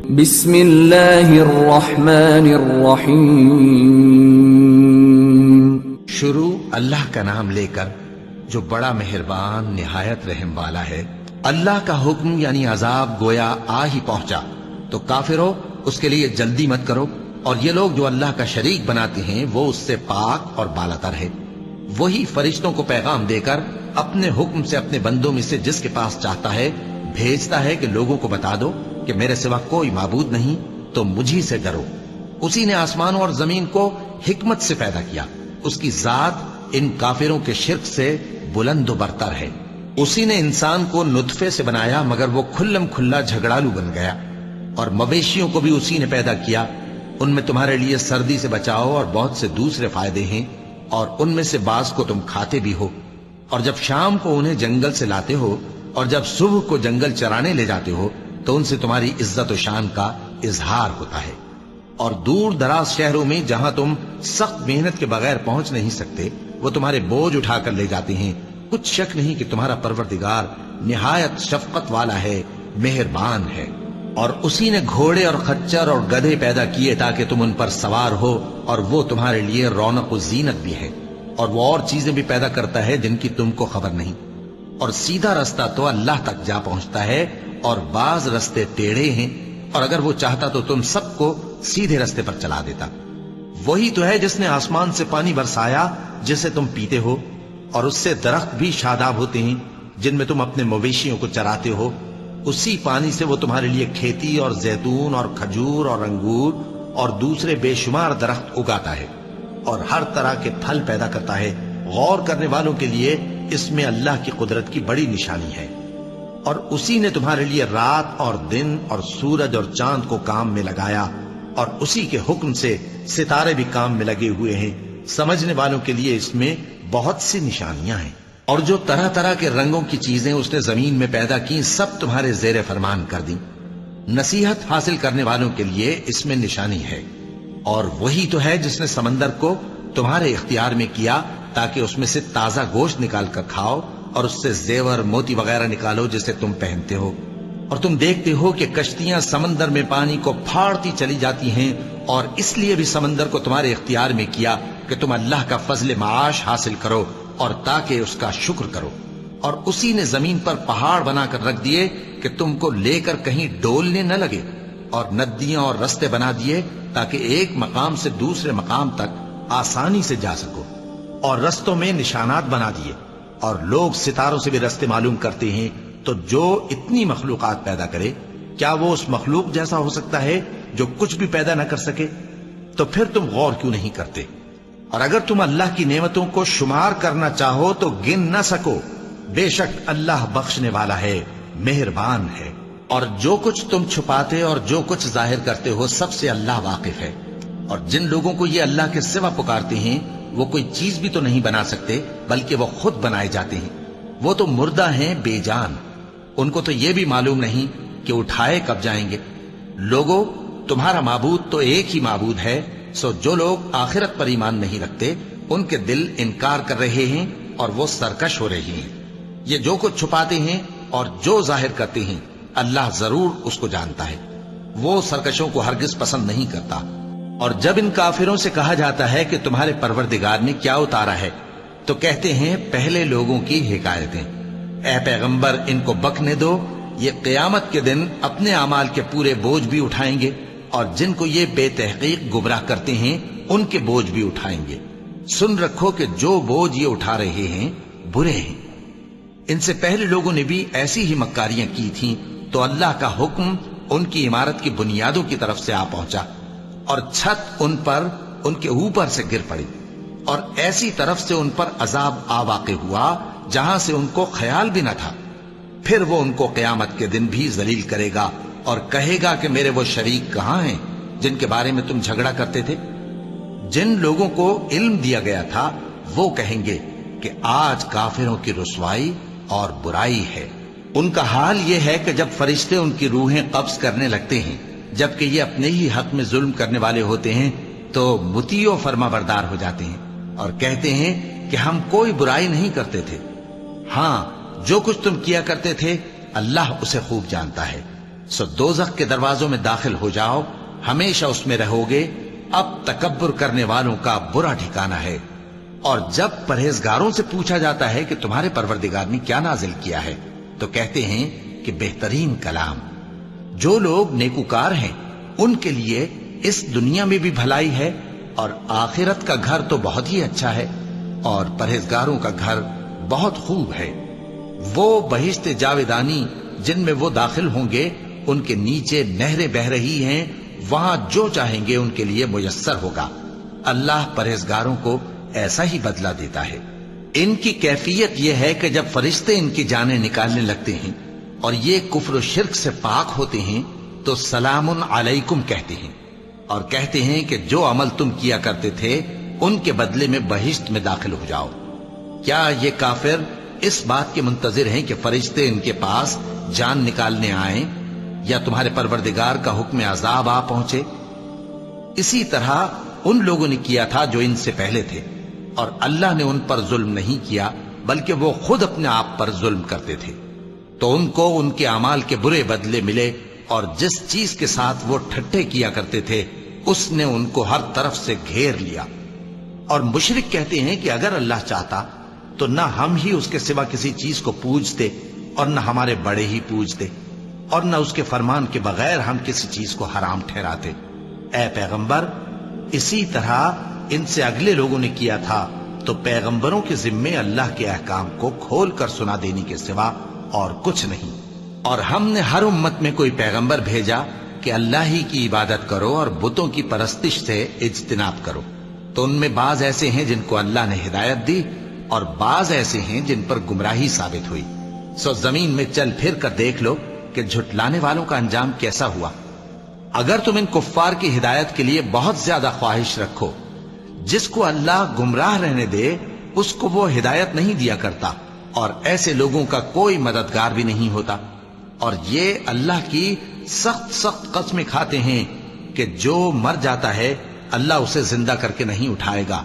بسم اللہ الرحمن الرحیم. شروع اللہ کا نام لے کر جو بڑا مہربان نہایت رحم والا ہے. اللہ کا حکم یعنی عذاب گویا آ ہی پہنچا تو کافروں اس کے لیے جلدی مت کرو، اور یہ لوگ جو اللہ کا شریک بناتے ہیں وہ اس سے پاک اور بالاتر ہے. وہی فرشتوں کو پیغام دے کر اپنے حکم سے اپنے بندوں میں سے جس کے پاس چاہتا ہے بھیجتا ہے کہ لوگوں کو بتا دو کہ میرے سوا کوئی معبود نہیں تو مجھی سے ڈرو. اسی نے آسمانوں اور زمین کو حکمت سے پیدا کیا. اس کی ذات ان کافروں کے شرک سے بلند و برتر ہے. اسی نے انسان کو نطفے سے بنایا مگر وہ کھلم کھلا جھگڑالو بن گیا. اور مویشیوں کو بھی اسی نے پیدا کیا. ان میں تمہارے لیے سردی سے بچاؤ اور بہت سے دوسرے فائدے ہیں، اور ان میں سے بعض کو تم کھاتے بھی ہو. اور جب شام کو انہیں جنگل سے لاتے ہو اور جب صبح کو جنگل چرانے لے جاتے ہو تو ان سے تمہاری عزت و شان کا اظہار ہوتا ہے. اور دور دراز شہروں میں جہاں تم سخت محنت کے بغیر پہنچ نہیں سکتے وہ تمہارے بوجھ اٹھا کر لے جاتے ہیں. کچھ شک نہیں کہ تمہارا پروردگار نہایت شفقت والا ہے، مہربان ہے. اور اسی نے گھوڑے اور خچر اور گدھے پیدا کیے تاکہ تم ان پر سوار ہو، اور وہ تمہارے لیے رونق و زینت بھی ہے. اور وہ اور چیزیں بھی پیدا کرتا ہے جن کی تم کو خبر نہیں. اور سیدھا رستہ تو اللہ تک جا پہنچتا ہے، اور بعض رستے ٹیڑھے ہیں، اور اگر وہ چاہتا تو تم سب کو سیدھے رستے پر چلا دیتا. وہی تو ہے جس نے آسمان سے پانی برسایا جسے تم پیتے ہو، اور اس سے درخت بھی شاداب ہوتے ہیں جن میں تم اپنے مویشیوں کو چراتے ہو. اسی پانی سے وہ تمہارے لیے کھیتی اور زیتون اور کھجور اور انگور اور دوسرے بے شمار درخت اگاتا ہے، اور ہر طرح کے پھل پیدا کرتا ہے. غور کرنے والوں کے لیے اس میں اللہ کی قدرت کی بڑی نشانی ہے. اور اسی نے تمہارے لیے رات اور دن اور سورج اور چاند کو کام میں لگایا، اور اسی کے حکم سے ستارے بھی کام میں لگے ہوئے ہیں. سمجھنے والوں کے لیے اس میں بہت سی نشانیاں ہیں. اور جو طرح طرح کے رنگوں کی چیزیں اس نے زمین میں پیدا کی سب تمہارے زیر فرمان کر دیں. نصیحت حاصل کرنے والوں کے لیے اس میں نشانی ہے. اور وہی تو ہے جس نے سمندر کو تمہارے اختیار میں کیا تاکہ اس میں سے تازہ گوشت نکال کر کھاؤ، اور اس سے زیور موتی وغیرہ نکالو جسے تم پہنتے ہو. اور تم دیکھتے ہو کہ کشتیاں سمندر میں پانی کو پھاڑتی چلی جاتی ہیں، اور اس لیے بھی سمندر کو تمہارے اختیار میں کیا کہ تم اللہ کا فضل معاش حاصل کرو اور تاکہ اس کا شکر کرو. اور اسی نے زمین پر پہاڑ بنا کر رکھ دیے کہ تم کو لے کر کہیں ڈولنے نہ لگے، اور ندیاں اور رستے بنا دیے تاکہ ایک مقام سے دوسرے مقام تک آسانی سے جا سکو. اور رستوں میں نشانات بنا دیے. اور لوگ ستاروں سے بھی رستے معلوم کرتے ہیں. تو جو اتنی مخلوقات پیدا کرے کیا وہ اس مخلوق جیسا ہو سکتا ہے جو کچھ بھی پیدا نہ کر سکے؟ تو پھر تم غور کیوں نہیں کرتے؟ اور اگر تم اللہ کی نعمتوں کو شمار کرنا چاہو تو گن نہ سکو. بے شک اللہ بخشنے والا ہے، مہربان ہے. اور جو کچھ تم چھپاتے اور جو کچھ ظاہر کرتے ہو سب سے اللہ واقف ہے. اور جن لوگوں کو یہ اللہ کے سوا پکارتے ہیں وہ کوئی چیز بھی تو نہیں بنا سکتے بلکہ وہ خود بنائے جاتے ہیں. وہ تو مردہ ہیں بے جان، ان کو تو یہ بھی معلوم نہیں کہ اٹھائے کب جائیں گے. لوگوں، تمہارا معبود تو ایک ہی معبود ہے، سو جو لوگ آخرت پر ایمان نہیں رکھتے ان کے دل انکار کر رہے ہیں اور وہ سرکش ہو رہے ہیں. یہ جو کچھ چھپاتے ہیں اور جو ظاہر کرتے ہیں اللہ ضرور اس کو جانتا ہے. وہ سرکشوں کو ہرگز پسند نہیں کرتا. اور جب ان کافروں سے کہا جاتا ہے کہ تمہارے پروردگار نے کیا اتارا ہے تو کہتے ہیں پہلے لوگوں کی حکایتیں. اے پیغمبر ان کو بکنے دو، یہ قیامت کے دن اپنے اعمال کے پورے بوجھ بھی اٹھائیں گے، اور جن کو یہ بے تحقیق گمراہ کرتے ہیں ان کے بوجھ بھی اٹھائیں گے. سن رکھو کہ جو بوجھ یہ اٹھا رہے ہیں برے ہیں. ان سے پہلے لوگوں نے بھی ایسی ہی مکاریاں کی تھیں تو اللہ کا حکم ان کی عمارت کی بنیادوں کی طرف سے آ پہنچا، اور چھت ان پر ان کے اوپر سے گر پڑی، اور ایسی طرف سے ان پر عذاب آ واقع ہوا جہاں سے ان کو خیال بھی نہ تھا. پھر وہ ان کو قیامت کے دن بھی ذلیل کرے گا اور کہے گا کہ میرے وہ شریک کہاں ہیں جن کے بارے میں تم جھگڑا کرتے تھے؟ جن لوگوں کو علم دیا گیا تھا وہ کہیں گے کہ آج کافروں کی رسوائی اور برائی ہے. ان کا حال یہ ہے کہ جب فرشتے ان کی روحیں قبض کرنے لگتے ہیں جبکہ یہ اپنے ہی حق میں ظلم کرنے والے ہوتے ہیں تو مطیع و فرما بردار ہو جاتے ہیں اور کہتے ہیں کہ ہم کوئی برائی نہیں کرتے تھے. ہاں، جو کچھ تم کیا کرتے تھے اللہ اسے خوب جانتا ہے. سو دوزخ کے دروازوں میں داخل ہو جاؤ، ہمیشہ اس میں رہو گے، اب تکبر کرنے والوں کا برا ٹھکانہ ہے۔ اور جب پرہیزگاروں سے پوچھا جاتا ہے کہ تمہارے پروردگار نے کیا نازل کیا ہے، تو کہتے ہیں کہ بہترین کلام۔ جو لوگ نیکوکار ہیں ان کے لیے اس دنیا میں بھی بھلائی ہے اور آخرت کا گھر تو بہت ہی اچھا ہے، اور پرہیزگاروں کا گھر بہت خوب ہے۔ وہ بہشت جاویدانی جن میں وہ داخل ہوں گے، ان کے نیچے نہریں بہہ رہی ہیں، وہاں جو چاہیں گے ان کے لیے میسر ہوگا۔ اللہ پرہیزگاروں کو ایسا ہی بدلہ دیتا ہے۔ ان کی کیفیت یہ ہے کہ جب فرشتے ان کی جانیں نکالنے لگتے ہیں اور یہ کفر و شرک سے پاک ہوتے ہیں تو سلام علیکم کہتے ہیں، اور کہتے ہیں کہ جو عمل تم کیا کرتے تھے ان کے بدلے میں بہشت میں داخل ہو جاؤ۔ کیا یہ کافر اس بات کے منتظر ہیں کہ فرشتے ان کے پاس جان نکالنے آئیں یا تمہارے پروردگار کا حکم عذاب آ پہنچے؟ اسی طرح ان لوگوں نے کیا تھا جو ان سے پہلے تھے، اور اللہ نے ان پر ظلم نہیں کیا بلکہ وہ خود اپنے آپ پر ظلم کرتے تھے۔ تو ان کو ان کے اعمال کے برے بدلے ملے، اور جس چیز کے ساتھ وہ ٹھٹھے کیا کرتے تھے اس نے ان کو ہر طرف سے گھیر لیا۔ اور مشرک کہتے ہیں کہ اگر اللہ چاہتا تو نہ ہم ہی اس کے سوا کسی چیز کو پوجتے اور نہ ہمارے بڑے ہی پوجتے، اور نہ اس کے فرمان کے بغیر ہم کسی چیز کو حرام ٹھہراتے۔ اے پیغمبر، اسی طرح ان سے اگلے لوگوں نے کیا تھا، تو پیغمبروں کے ذمے اللہ کے احکام کو کھول کر سنا دینے کے سوا اور کچھ نہیں۔ اور ہم نے ہر امت میں کوئی پیغمبر بھیجا کہ اللہ ہی کی عبادت کرو اور بتوں کی پرستش سے اجتناب کرو، تو ان میں بعض ایسے ہیں جن کو اللہ نے ہدایت دی اور بعض ایسے ہیں جن پر گمراہی ثابت ہوئی۔ سو زمین میں چل پھر کر دیکھ لو کہ جھٹلانے والوں کا انجام کیسا ہوا۔ اگر تم ان کفار کی ہدایت کے لیے بہت زیادہ خواہش رکھو، جس کو اللہ گمراہ رہنے دے اس کو وہ ہدایت نہیں دیا کرتا، اور ایسے لوگوں کا کوئی مددگار بھی نہیں ہوتا۔ اور یہ اللہ کی سخت قسمیں کھاتے ہیں کہ جو مر جاتا ہے اللہ اسے زندہ کر کے نہیں اٹھائے گا۔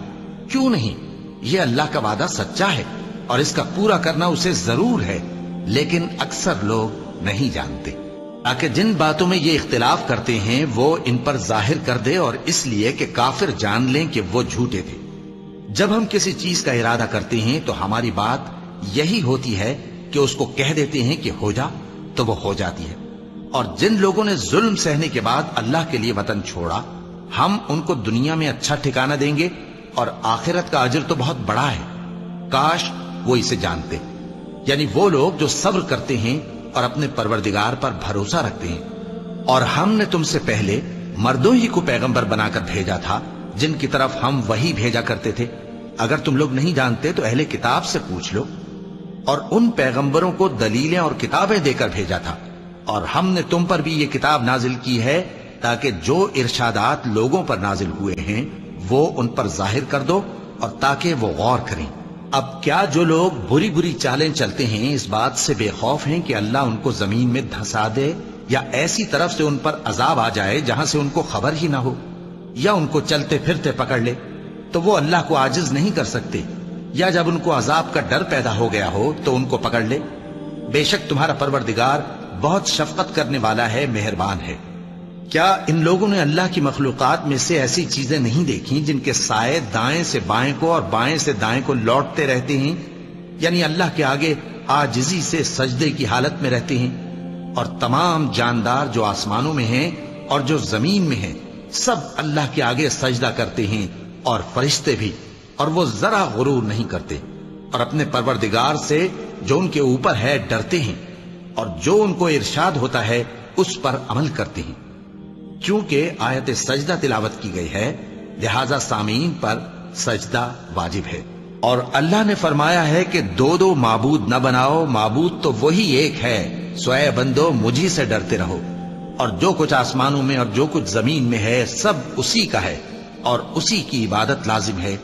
کیوں نہیں؟ یہ اللہ کا وعدہ سچا ہے اور اس کا پورا کرنا اسے ضرور ہے، لیکن اکثر لوگ نہیں جانتے۔ تاکہ جن باتوں میں یہ اختلاف کرتے ہیں وہ ان پر ظاہر کر دے، اور اس لیے کہ کافر جان لیں کہ وہ جھوٹے تھے۔ جب ہم کسی چیز کا ارادہ کرتے ہیں تو ہماری بات یہی ہوتی ہے کہ اس کو کہہ دیتے ہیں کہ ہو جا، تو وہ ہو جاتی ہے۔ اور جن لوگوں نے ظلم سہنے کے بعد اللہ کے لیے وطن چھوڑا، ہم ان کو دنیا میں اچھا ٹھکانہ دیں گے، اور آخرت کا اجر تو بہت بڑا ہے۔ کاش وہ اسے جانتے، یعنی وہ لوگ جو صبر کرتے ہیں اور اپنے پروردگار پر بھروسہ رکھتے ہیں۔ اور ہم نے تم سے پہلے مردوں ہی کو پیغمبر بنا کر بھیجا تھا جن کی طرف ہم وحی بھیجا کرتے تھے۔ اگر تم لوگ نہیں جانتے تو اہل کتاب سے پوچھ لو۔ اور ان پیغمبروں کو دلیلیں اور کتابیں دے کر بھیجا تھا، اور ہم نے تم پر بھی یہ کتاب نازل کی ہے تاکہ جو ارشادات لوگوں پر نازل ہوئے ہیں وہ ان پر ظاہر کر دو، اور تاکہ وہ غور کریں۔ اب کیا جو لوگ بری چالیں چلتے ہیں اس بات سے بے خوف ہیں کہ اللہ ان کو زمین میں دھسا دے، یا ایسی طرف سے ان پر عذاب آ جائے جہاں سے ان کو خبر ہی نہ ہو، یا ان کو چلتے پھرتے پکڑ لے؟ تو وہ اللہ کو عاجز نہیں کر سکتے، یا جب ان کو عذاب کا ڈر پیدا ہو گیا ہو تو ان کو پکڑ لے۔ بے شک تمہارا پروردگار بہت شفقت کرنے والا ہے، مہربان ہے۔ کیا ان لوگوں نے اللہ کی مخلوقات میں سے ایسی چیزیں نہیں دیکھی جن کے سائے دائیں سے بائیں کو اور بائیں سے دائیں کو لوٹتے رہتے ہیں، یعنی اللہ کے آگے عاجزی سے سجدے کی حالت میں رہتے ہیں؟ اور تمام جاندار جو آسمانوں میں ہیں اور جو زمین میں ہیں سب اللہ کے آگے سجدہ کرتے ہیں، اور فرشتے بھی، اور وہ ذرا غرور نہیں کرتے، اور اپنے پروردگار سے جو ان کے اوپر ہے ڈرتے ہیں، اور جو ان کو ارشاد ہوتا ہے اس پر عمل کرتے ہیں۔ چونکہ آیت سجدہ تلاوت کی گئی ہے لہذا سامعین پر سجدہ واجب ہے۔ اور اللہ نے فرمایا ہے کہ دو معبود نہ بناؤ، معبود تو وہی ایک ہے، سو اے بندو مجھی سے ڈرتے رہو۔ اور جو کچھ آسمانوں میں اور جو کچھ زمین میں ہے سب اسی کا ہے، اور اسی کی عبادت لازم ہے،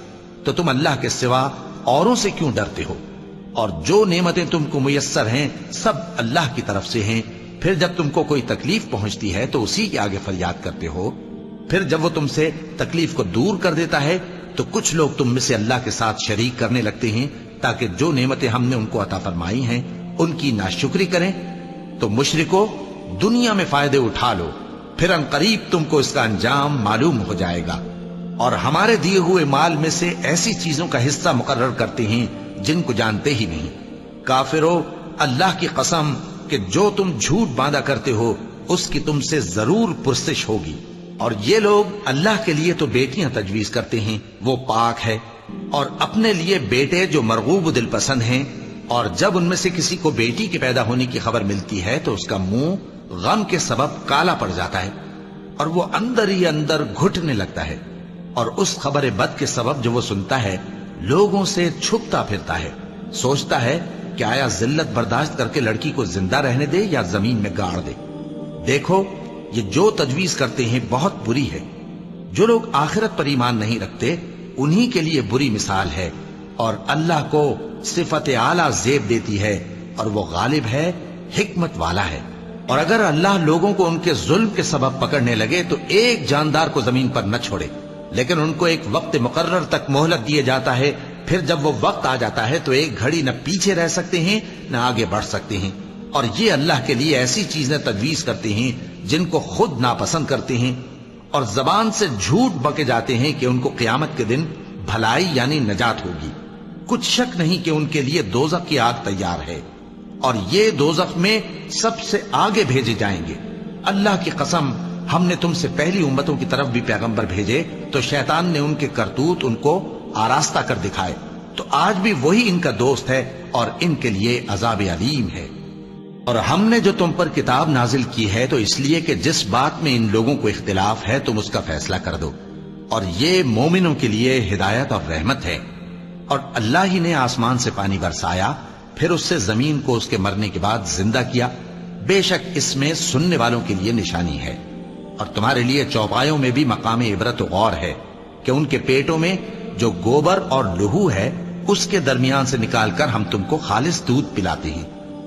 تو تم اللہ کے سوا اوروں سے کیوں ڈرتے ہو؟ اور جو نعمتیں تم کو میسر ہیں سب اللہ کی طرف سے ہیں۔ پھر جب تم کو کوئی تکلیف پہنچتی ہے تو اسی کے آگے فریاد کرتے ہو، پھر جب وہ تم سے تکلیف کو دور کر دیتا ہے تو کچھ لوگ تم میں سے اللہ کے ساتھ شریک کرنے لگتے ہیں تاکہ جو نعمتیں ہم نے ان کو عطا فرمائی ہیں ان کی ناشکری کریں۔ تو مشرکو، دنیا میں فائدے اٹھا لو، پھر انقریب تم کو اس کا انجام معلوم ہو جائے گا۔ اور ہمارے دیے ہوئے مال میں سے ایسی چیزوں کا حصہ مقرر کرتے ہیں جن کو جانتے ہی نہیں۔ کافرو، اللہ کی قسم کہ جو تم جھوٹ باندھا کرتے ہو اس کی تم سے ضرور پرسش ہوگی۔ اور یہ لوگ اللہ کے لیے تو بیٹیاں تجویز کرتے ہیں، وہ پاک ہے، اور اپنے لیے بیٹے جو مرغوب و دل پسند ہیں، اور جب ان میں سے کسی کو بیٹی کے پیدا ہونے کی خبر ملتی ہے تو اس کا منہ غم کے سبب کالا پڑ جاتا ہے اور وہ اندر ہی اندر گھٹنے لگتا ہے، اور اس خبر بد کے سبب جو وہ سنتا ہے لوگوں سے چھپتا پھرتا ہے، سوچتا ہے کہ آیا ذلت برداشت کر کے لڑکی کو زندہ رہنے دے یا زمین میں گاڑ دے۔ دیکھو، یہ جو تجویز کرتے ہیں بہت بری ہے۔ جو لوگ آخرت پر ایمان نہیں رکھتے انہی کے لیے بری مثال ہے، اور اللہ کو صفت اعلیٰ زیب دیتی ہے، اور وہ غالب ہے، حکمت والا ہے۔ اور اگر اللہ لوگوں کو ان کے ظلم کے سبب پکڑنے لگے تو ایک جاندار کو زمین پر نہ چھوڑے، لیکن ان کو ایک وقت مقرر تک مہلت دیے جاتا ہے، پھر جب وہ وقت آ جاتا ہے تو ایک گھڑی نہ پیچھے رہ سکتے ہیں نہ آگے بڑھ سکتے ہیں۔ اور یہ اللہ کے لیے ایسی چیزیں تجویز کرتے ہیں جن کو خود ناپسند کرتے ہیں، اور زبان سے جھوٹ بکے جاتے ہیں کہ ان کو قیامت کے دن بھلائی یعنی نجات ہوگی۔ کچھ شک نہیں کہ ان کے لیے دوزخ کی آگ تیار ہے، اور یہ دوزخ میں سب سے آگے بھیجے جائیں گے۔ اللہ کی قسم، ہم نے تم سے پہلی امتوں کی طرف بھی پیغمبر بھیجے تو شیطان نے ان کے کرتوت ان کو آراستہ کر دکھائے، تو آج بھی وہی ان کا دوست ہے اور ان کے لیے عذاب علیم ہے۔ اور ہم نے جو تم پر کتاب نازل کی ہے تو اس لیے کہ جس بات میں ان لوگوں کو اختلاف ہے تم اس کا فیصلہ کر دو، اور یہ مومنوں کے لیے ہدایت اور رحمت ہے۔ اور اللہ ہی نے آسمان سے پانی برسایا، پھر اس سے زمین کو اس کے مرنے کے بعد زندہ کیا، بے شک اس میں سننے والوں کے لیے نشانی ہے۔ اور تمہارے لیے چوپایوں میں بھی مقام عبرت و غور ہے کہ ان کے پیٹوں میں جو گوبر اور لہو ہے اس کے درمیان سے نکال کر ہم تم کو خالص دودھ پلاتے ہیں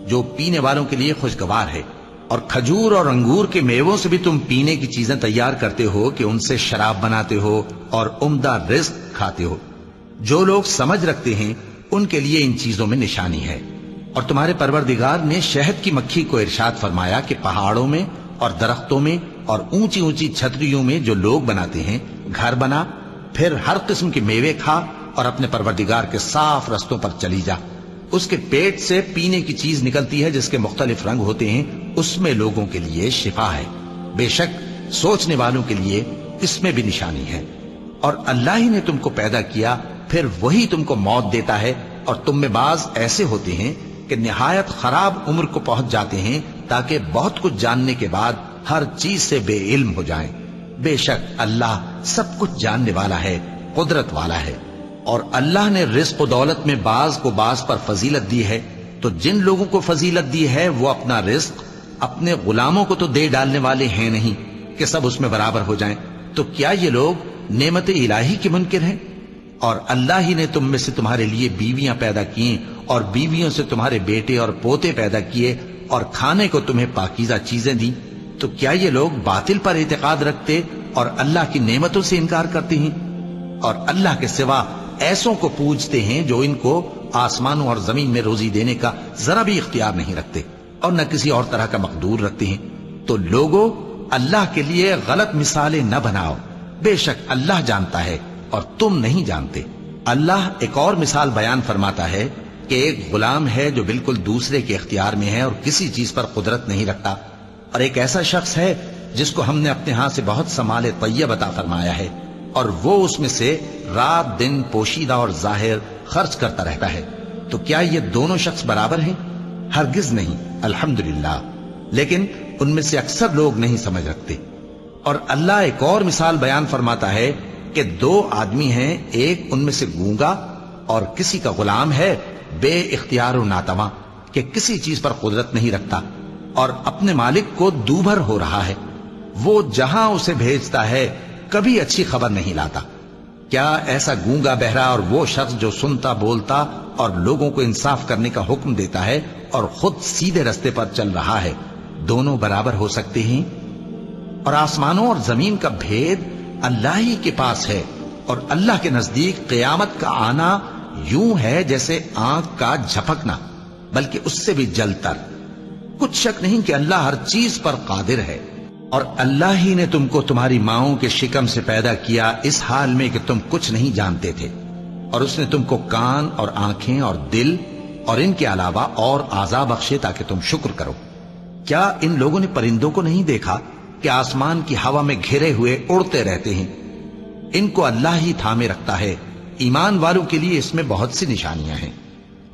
جو پینے والوں کے لیے خوشگوار ہے، اور کھجور اور انگور کے میووں سے بھی تم پینے کی چیزیں تیار کرتے ہو کہ ان سے شراب بناتے ہو اور عمدہ رزق کھاتے ہو۔ جو لوگ سمجھ رکھتے ہیں ان کے لیے ان چیزوں میں نشانی ہے۔ اور تمہارے پروردگار نے شہد کی مکھی کو ارشاد فرمایا کہ پہاڑوں میں اور درختوں میں اور اونچی اونچی چھتریوں میں جو لوگ بناتے ہیں گھر بنا، پھر ہر قسم کے میوے کھا اور اپنے پروردگار کے صاف رستوں پر چلی جا۔ اس کے پیٹ سے پینے کی چیز نکلتی ہے جس کے مختلف رنگ ہوتے ہیں، اس میں لوگوں کے لیے شفا ہے، بے شک سوچنے والوں کے لیے اس میں بھی نشانی ہے۔ اور اللہ ہی نے تم کو پیدا کیا، پھر وہی تم کو موت دیتا ہے، اور تم میں بعض ایسے ہوتے ہیں کہ نہایت خراب عمر کو پہنچ جاتے ہیں تاکہ بہت کچھ جاننے کے بعد ہر چیز سے بے علم ہو جائیں۔ بے شک اللہ سب کچھ جاننے والا ہے، قدرت والا ہے۔ اور اللہ نے رزق و دولت میں بعض کو بعض پر فضیلت دی ہے، تو جن لوگوں کو فضیلت دی ہے وہ اپنا رزق اپنے غلاموں کو تو دے ڈالنے والے ہیں نہیں کہ سب اس میں برابر ہو جائیں، تو کیا یہ لوگ نعمت الہی کے منکر ہیں؟ اور اللہ ہی نے تم میں سے تمہارے لیے بیویاں پیدا کی اور بیویوں سے تمہارے بیٹے اور پوتے پیدا کیے اور کھانے کو تمہیں پاکیزہ چیزیں دیں، تو کیا یہ لوگ باطل پر اعتقاد رکھتے اور اللہ کی نعمتوں سے انکار کرتے ہیں؟ اور اللہ کے سوا ایسوں کو پوجتے ہیں جو ان کو آسمانوں اور زمین میں روزی دینے کا ذرا بھی اختیار نہیں رکھتے اور نہ کسی اور طرح کا مقدور رکھتے ہیں۔ تو لوگوں، اللہ کے لیے غلط مثالیں نہ بناؤ، بے شک اللہ جانتا ہے اور تم نہیں جانتے۔ اللہ ایک اور مثال بیان فرماتا ہے کہ ایک غلام ہے جو بالکل دوسرے کے اختیار میں ہے اور کسی چیز پر قدرت نہیں رکھتا، اور ایک ایسا شخص ہے جس کو ہم نے اپنے ہاں سے بہت سا مال طیب عطا فرمایا ہے اور وہ اس میں سے رات دن پوشیدہ اور ظاہر خرچ کرتا رہتا ہے، تو کیا یہ دونوں شخص برابر ہیں؟ ہرگز نہیں، الحمدللہ، لیکن ان میں سے اکثر لوگ نہیں سمجھ رکھتے۔ اور اللہ ایک اور مثال بیان فرماتا ہے کہ دو آدمی ہیں، ایک ان میں سے گونگا اور کسی کا غلام ہے بے اختیار و ناتواں کہ کسی چیز پر قدرت نہیں رکھتا اور اپنے مالک کو دوبھر ہو رہا ہے، وہ جہاں اسے بھیجتا ہے کبھی اچھی خبر نہیں لاتا۔ کیا ایسا گونگا بہرا اور وہ شخص جو سنتا بولتا اور لوگوں کو انصاف کرنے کا حکم دیتا ہے اور خود سیدھے رستے پر چل رہا ہے، دونوں برابر ہو سکتے ہیں؟ اور آسمانوں اور زمین کا بھید اللہ ہی کے پاس ہے، اور اللہ کے نزدیک قیامت کا آنا یوں ہے جیسے آنکھ کا جھپکنا، بلکہ اس سے بھی جل تر۔ کچھ شک نہیں کہ اللہ ہر چیز پر قادر ہے، اور اللہ ہی نے تم کو تمہاری ماؤں کے شکم سے پیدا کیا اس حال میں کہ تم کچھ نہیں جانتے تھے، اور اس نے تم کو کان اور آنکھیں اور دل اور ان کے علاوہ اور اعضاء بخشے تاکہ تم شکر کرو۔ کیا ان لوگوں نے پرندوں کو نہیں دیکھا کہ آسمان کی ہوا میں گھرے ہوئے اڑتے رہتے ہیں؟ ان کو اللہ ہی تھامے رکھتا ہے۔ ایمان والوں کے لیے اس میں بہت سی نشانیاں ہیں۔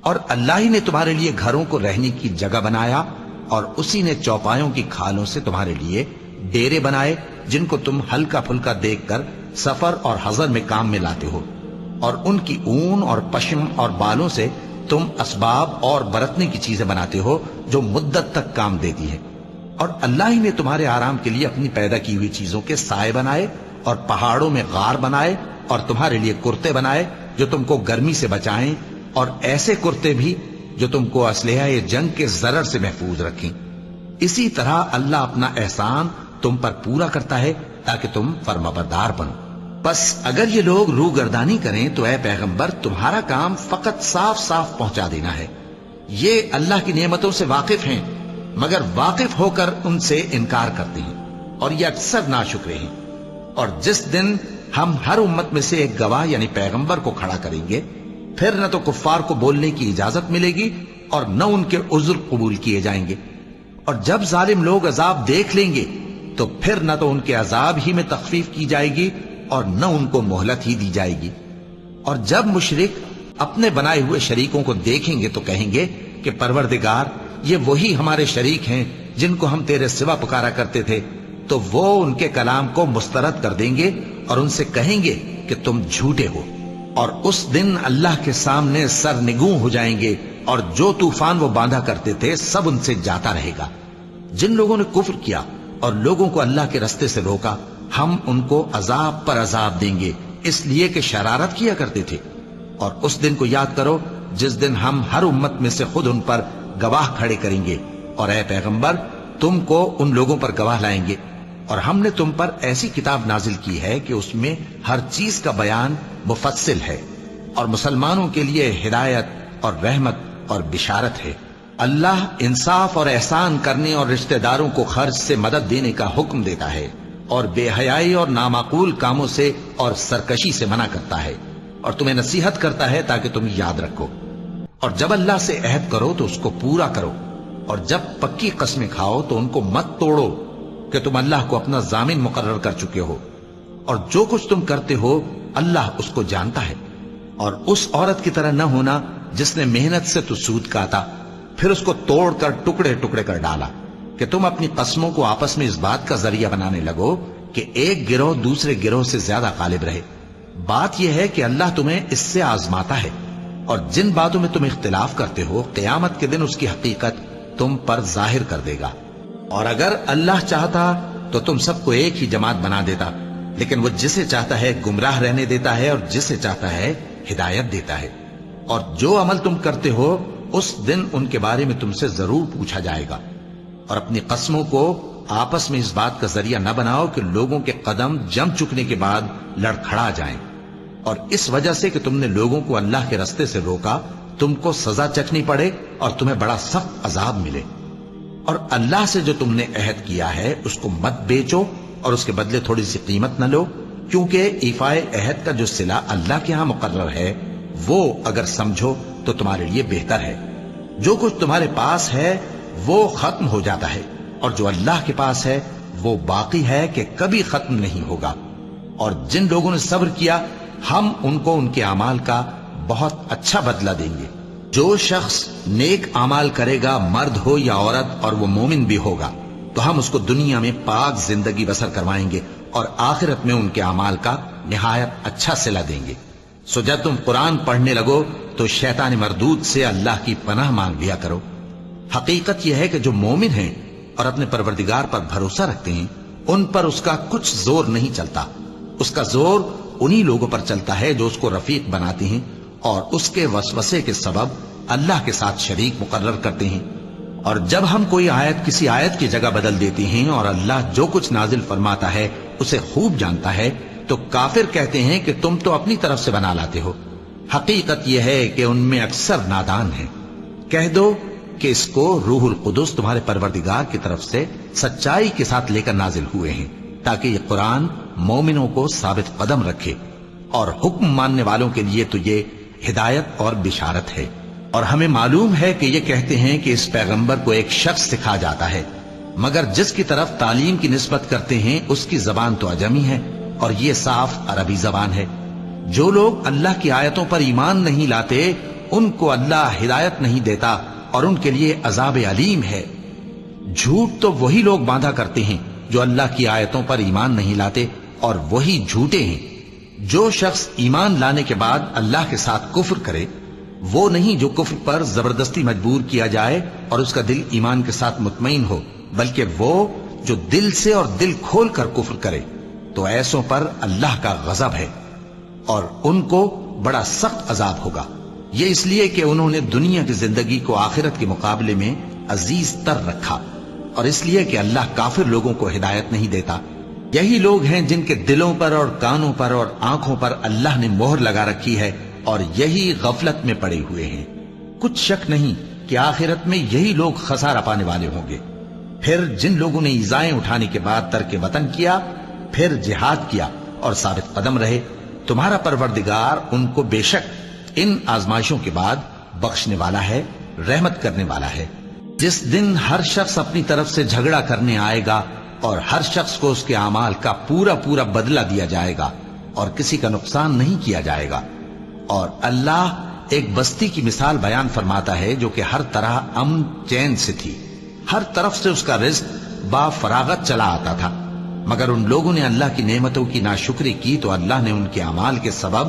اور اللہ ہی نے تمہارے لیے گھروں کو رہنے کی جگہ بنایا، اور اسی نے چوپایوں کی کھالوں سے تمہارے لیے ڈیرے بنائے جن کو تم ہلکا پھلکا دیکھ کر سفر اور حضر میں کام میں لاتے ہو، اور ان کی اون اور پشم اور بالوں سے تم اسباب اور برتنے کی چیزیں بناتے ہو جو مدت تک کام دیتی ہے۔ اور اللہ ہی نے تمہارے آرام کے لیے اپنی پیدا کی ہوئی چیزوں کے سائے بنائے، اور پہاڑوں میں غار بنائے، اور تمہارے لیے کرتے بنائے جو تم کو گرمی سے بچائیں، اور ایسے کرتے بھی جو تم کو اسلحہ جنگ کے ضرر سے محفوظ رکھیں۔ اسی طرح اللہ اپنا احسان تم پر پورا کرتا ہے تاکہ تم فرمانبردار بنو۔ بس اگر یہ لوگ روگردانی کریں تو اے پیغمبر تمہارا کام فقط صاف صاف پہنچا دینا ہے۔ یہ اللہ کی نعمتوں سے واقف ہیں، مگر واقف ہو کر ان سے انکار کرتے ہیں، اور یہ اکثر ناشکرے ہیں۔ اور جس دن ہم ہر امت میں سے ایک گواہ یعنی پیغمبر کو کھڑا کریں گے، پھر نہ تو کفار کو بولنے کی اجازت ملے گی اور نہ ان کے عذر قبول کیے جائیں گے۔ اور جب ظالم لوگ عذاب دیکھ لیں گے تو پھر نہ تو ان کے عذاب ہی میں تخفیف کی جائے گی اور نہ ان کو مہلت ہی دی جائے گی۔ اور جب مشرک اپنے بنائے ہوئے شریکوں کو دیکھیں گے تو کہیں گے کہ پروردگار، یہ وہی ہمارے شریک ہیں جن کو ہم تیرے سوا پکارا کرتے تھے۔ تو وہ ان کے کلام کو مسترد کر دیں گے اور ان سے کہیں گے کہ تم جھوٹے ہو، اور اس دن اللہ کے سامنے سرنگوں ہو جائیں گے، اور جو طوفان وہ باندھا کرتے تھے سب ان سے جاتا رہے گا۔ جن لوگوں نے کفر کیا اور لوگوں کو اللہ کے رستے سے روکا، ہم ان کو عذاب پر عذاب دیں گے اس لیے کہ شرارت کیا کرتے تھے۔ اور اس دن کو یاد کرو جس دن ہم ہر امت میں سے خود ان پر گواہ کھڑے کریں گے، اور اے پیغمبر تم کو ان لوگوں پر گواہ لائیں گے۔ اور ہم نے تم پر ایسی کتاب نازل کی ہے کہ اس میں ہر چیز کا بیان مفصل ہے، اور مسلمانوں کے لیے ہدایت اور رحمت اور بشارت ہے۔ اللہ انصاف اور احسان کرنے اور رشتہ داروں کو خرچ سے مدد دینے کا حکم دیتا ہے، اور بے حیائی اور نامعقول کاموں سے اور سرکشی سے منع کرتا ہے، اور تمہیں نصیحت کرتا ہے تاکہ تم یاد رکھو۔ اور جب اللہ سے عہد کرو تو اس کو پورا کرو، اور جب پکی قسمیں کھاؤ تو ان کو مت توڑو کہ تم اللہ کو اپنا ضامن مقرر کر چکے ہو، اور جو کچھ تم کرتے ہو اللہ اس کو جانتا ہے۔ اور اس عورت کی طرح نہ ہونا جس نے محنت سے تو سود کاتا پھر اس کو توڑ کر ٹکڑے ٹکڑے کر ڈالا، کہ تم اپنی قسموں کو آپس میں اس بات کا ذریعہ بنانے لگو کہ ایک گروہ دوسرے گروہ سے زیادہ غالب رہے۔ بات یہ ہے کہ اللہ تمہیں اس سے آزماتا ہے، اور جن باتوں میں تم اختلاف کرتے ہو قیامت کے دن اس کی حقیقت تم پر ظاہر کر دے گا۔ اور اگر اللہ چاہتا تو تم سب کو ایک ہی جماعت بنا دیتا، لیکن وہ جسے چاہتا ہے گمراہ رہنے دیتا ہے اور جسے چاہتا ہے ہدایت دیتا ہے۔ اور جو عمل تم کرتے ہو اس دن ان کے بارے میں تم سے ضرور پوچھا جائے گا۔ اور اپنی قسموں کو آپس میں اس بات کا ذریعہ نہ بناؤ کہ لوگوں کے قدم جم چکنے کے بعد لڑکھڑا جائیں، اور اس وجہ سے کہ تم نے لوگوں کو اللہ کے رستے سے روکا تم کو سزا چکھنی پڑے اور تمہیں بڑا سخت عذاب ملے۔ اور اللہ سے جو تم نے عہد کیا ہے اس کو مت بیچو اور اس کے بدلے تھوڑی سی قیمت نہ لو، کیونکہ ایفائے عہد کا جو صلہ اللہ کے ہاں مقرر ہے وہ اگر سمجھو تو تمہارے لیے بہتر ہے۔ جو کچھ تمہارے پاس ہے وہ ختم ہو جاتا ہے، اور جو اللہ کے پاس ہے وہ باقی ہے کہ کبھی ختم نہیں ہوگا۔ اور جن لوگوں نے صبر کیا ہم ان کو ان کے اعمال کا بہت اچھا بدلہ دیں گے۔ جو شخص نیک اعمال کرے گا مرد ہو یا عورت اور وہ مومن بھی ہوگا تو ہم اس کو دنیا میں پاک زندگی بسر کروائیں گے اور آخرت میں ان کے اعمال کا نہایت اچھا صلہ دیں گے۔ سو جب تم قرآن پڑھنے لگو تو شیطان مردود سے اللہ کی پناہ مانگ لیا کرو۔ حقیقت یہ ہے کہ جو مومن ہیں اور اپنے پروردگار پر بھروسہ رکھتے ہیں ان پر اس کا کچھ زور نہیں چلتا۔ اس کا زور انہی لوگوں پر چلتا ہے جو اس کو رفیق بناتے ہیں اور اس کے وسوسے کے سبب اللہ کے ساتھ شریک مقرر کرتے ہیں۔ اور جب ہم کوئی آیت کسی آیت کی جگہ بدل دیتے ہیں اور اللہ جو کچھ نازل فرماتا ہے اسے خوب جانتا ہے تو کافر کہتے ہیں کہ تم تو اپنی طرف سے بنا لاتے ہو۔ حقیقت یہ ہے کہ ان میں اکثر نادان ہیں۔ کہہ دو کہ اس کو روح القدس تمہارے پروردگار کی طرف سے سچائی کے ساتھ لے کر نازل ہوئے ہیں، تاکہ یہ قرآن مومنوں کو ثابت قدم رکھے، اور حکم ماننے والوں کے لیے تو یہ ہدایت اور بشارت ہے۔ اور ہمیں معلوم ہے کہ یہ کہتے ہیں کہ اس پیغمبر کو ایک شخص سکھا جاتا ہے، مگر جس کی طرف تعلیم کی نسبت کرتے ہیں اس کی زبان تو عجمی ہے اور یہ صاف عربی زبان ہے۔ جو لوگ اللہ کی آیتوں پر ایمان نہیں لاتے ان کو اللہ ہدایت نہیں دیتا اور ان کے لیے عذاب علیم ہے۔ جھوٹ تو وہی لوگ باندھا کرتے ہیں جو اللہ کی آیتوں پر ایمان نہیں لاتے، اور وہی جھوٹے ہیں۔ جو شخص ایمان لانے کے بعد اللہ کے ساتھ کفر کرے، وہ نہیں جو کفر پر زبردستی مجبور کیا جائے اور اس کا دل ایمان کے ساتھ مطمئن ہو، بلکہ وہ جو دل سے اور دل کھول کر کفر کرے، تو ایسوں پر اللہ کا غضب ہے اور ان کو بڑا سخت عذاب ہوگا۔ یہ اس لیے کہ انہوں نے دنیا کی زندگی کو آخرت کے مقابلے میں عزیز تر رکھا، اور اس لیے کہ اللہ کافر لوگوں کو ہدایت نہیں دیتا۔ یہی لوگ ہیں جن کے دلوں پر اور کانوں پر اور آنکھوں پر اللہ نے مہر لگا رکھی ہے، اور یہی غفلت میں پڑے ہوئے ہیں۔ کچھ شک نہیں کہ آخرت میں یہی لوگ خسارہ پانے والے ہوں گے۔ پھر جن لوگوں نے ایذائیں اٹھانے کے بعد ترک وطن کیا، پھر جہاد کیا اور ثابت قدم رہے، تمہارا پروردگار ان کو بے شک ان آزمائشوں کے بعد بخشنے والا ہے، رحمت کرنے والا ہے۔ جس دن ہر شخص اپنی طرف سے جھگڑا کرنے آئے گا اور ہر شخص کو اس کے اعمال کا پورا پورا بدلہ دیا جائے گا اور کسی کا نقصان نہیں کیا جائے گا۔ اور اللہ ایک بستی کی مثال بیان فرماتا ہے جو کہ ہر طرح امن چین سے تھی، ہر طرف سے اس کا رزق با فراغت چلا آتا تھا، مگر ان لوگوں نے اللہ کی نعمتوں کی ناشکری کی تو اللہ نے ان کے اعمال کے سبب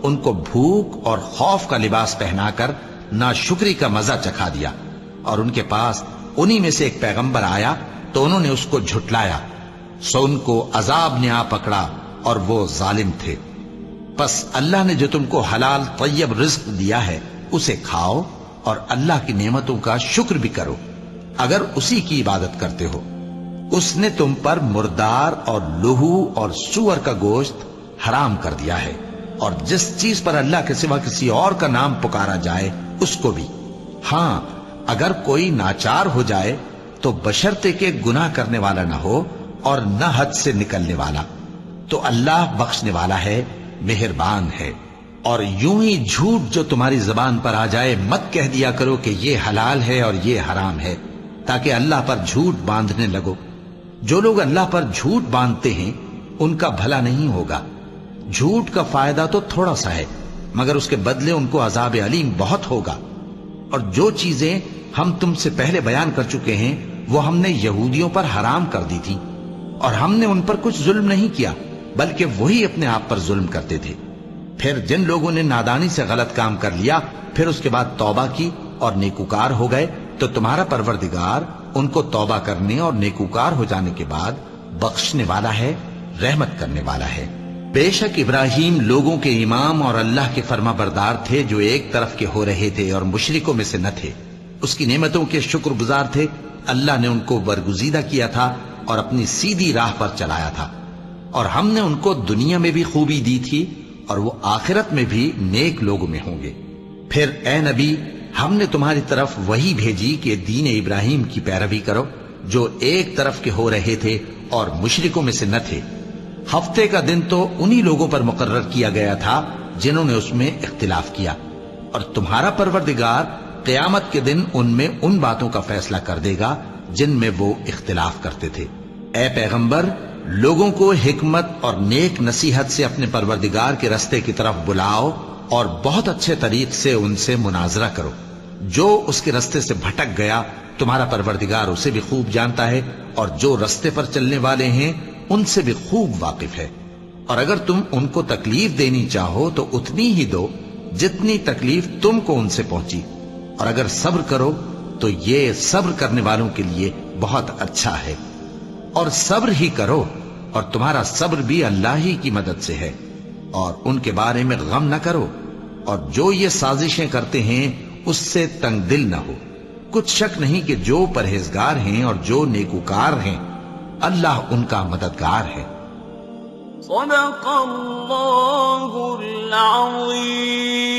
ان کو بھوک اور خوف کا لباس پہنا کر ناشکری کا مزہ چکھا دیا۔ اور ان کے پاس انہی میں سے ایک پیغمبر آیا تو انہوں نے اس کو جھٹلایا، سو ان کو عذاب نے آ پکڑا اور وہ ظالم تھے۔ پس اللہ نے جو تم کو حلال طیب رزق دیا ہے اسے کھاؤ اور اللہ کی نعمتوں کا شکر بھی کرو اگر اسی کی عبادت کرتے ہو۔ اس نے تم پر مردار اور لہو اور سور کا گوشت حرام کر دیا ہے، اور جس چیز پر اللہ کے سوا کسی اور کا نام پکارا جائے اس کو بھی۔ ہاں، اگر کوئی ناچار ہو جائے تو بشرطے کہ گناہ کرنے والا نہ ہو اور نہ حد سے نکلنے والا، تو اللہ بخشنے والا ہے، مہربان ہے۔ اور یوں ہی جھوٹ جو تمہاری زبان پر آ جائے مت کہہ دیا کرو کہ یہ حلال ہے اور یہ حرام ہے، تاکہ اللہ پر جھوٹ باندھنے لگو۔ جو لوگ اللہ پر جھوٹ باندھتے ہیں ان کا بھلا نہیں ہوگا۔ جھوٹ کا فائدہ تو تھوڑا سا ہے، مگر اس کے بدلے ان کو عذاب علیم بہت ہوگا۔ اور جو چیزیں ہم تم سے پہلے بیان کر چکے ہیں وہ ہم نے یہودیوں پر حرام کر دی تھی، اور ہم نے ان پر کچھ ظلم نہیں کیا بلکہ وہی اپنے آپ پر ظلم کرتے تھے۔ پھر جن لوگوں نے نادانی سے غلط کام کر لیا پھر اس کے بعد توبہ کی اور نیکوکار ہو گئے تو تمہارا پروردگار ان کو توبہ کرنے اور نیکوکار ہو جانے کے بعد بخشنے والا ہے، رحمت کرنے والا ہے۔ بے شک ابراہیم لوگوں کے امام اور اللہ کے فرما بردار تھے جو ایک طرف کے ہو رہے تھے اور مشرکوں میں سے نہ تھے۔ اس کی نعمتوں کے شکر گزار تھے۔ اللہ نے ان کو برگزیدہ کیا تھا اور اپنی سیدھی راہ پر چلایا تھا، اور ہم نے ان کو دنیا میں بھی خوبی دی تھی اور وہ آخرت میں بھی نیک لوگوں میں ہوں گے۔ پھر اے نبی، ہم نے تمہاری طرف وہی بھیجی کہ دین ابراہیم کی پیروی کرو جو ایک طرف کے ہو رہے تھے اور مشرکوں میں سے نہ تھے۔ ہفتے کا دن تو انہی لوگوں پر مقرر کیا گیا تھا جنہوں نے اس میں اختلاف کیا، اور تمہارا پروردگار قیامت کے دن ان میں ان باتوں کا فیصلہ کر دے گا جن میں وہ اختلاف کرتے تھے۔ اے پیغمبر، لوگوں کو حکمت اور نیک نصیحت سے اپنے پروردگار کے رستے کی طرف بلاؤ اور بہت اچھے طریق سے ان سے مناظرہ کرو۔ جو اس کے رستے سے بھٹک گیا تمہارا پروردگار اسے بھی خوب جانتا ہے، اور جو رستے پر چلنے والے ہیں ان سے بھی خوب واقف ہے۔ اور اگر تم ان کو تکلیف دینی چاہو تو اتنی ہی دو جتنی تکلیف تم کو ان سے پہنچی، اور اگر صبر کرو تو یہ صبر کرنے والوں کے لیے بہت اچھا ہے۔ اور صبر ہی کرو، اور تمہارا صبر بھی اللہ ہی کی مدد سے ہے، اور ان کے بارے میں غم نہ کرو، اور جو یہ سازشیں کرتے ہیں اس سے تنگ دل نہ ہو۔ کچھ شک نہیں کہ جو پرہیزگار ہیں اور جو نیکوکار ہیں اللہ ان کا مددگار ہے۔ صدق اللہ العظیم۔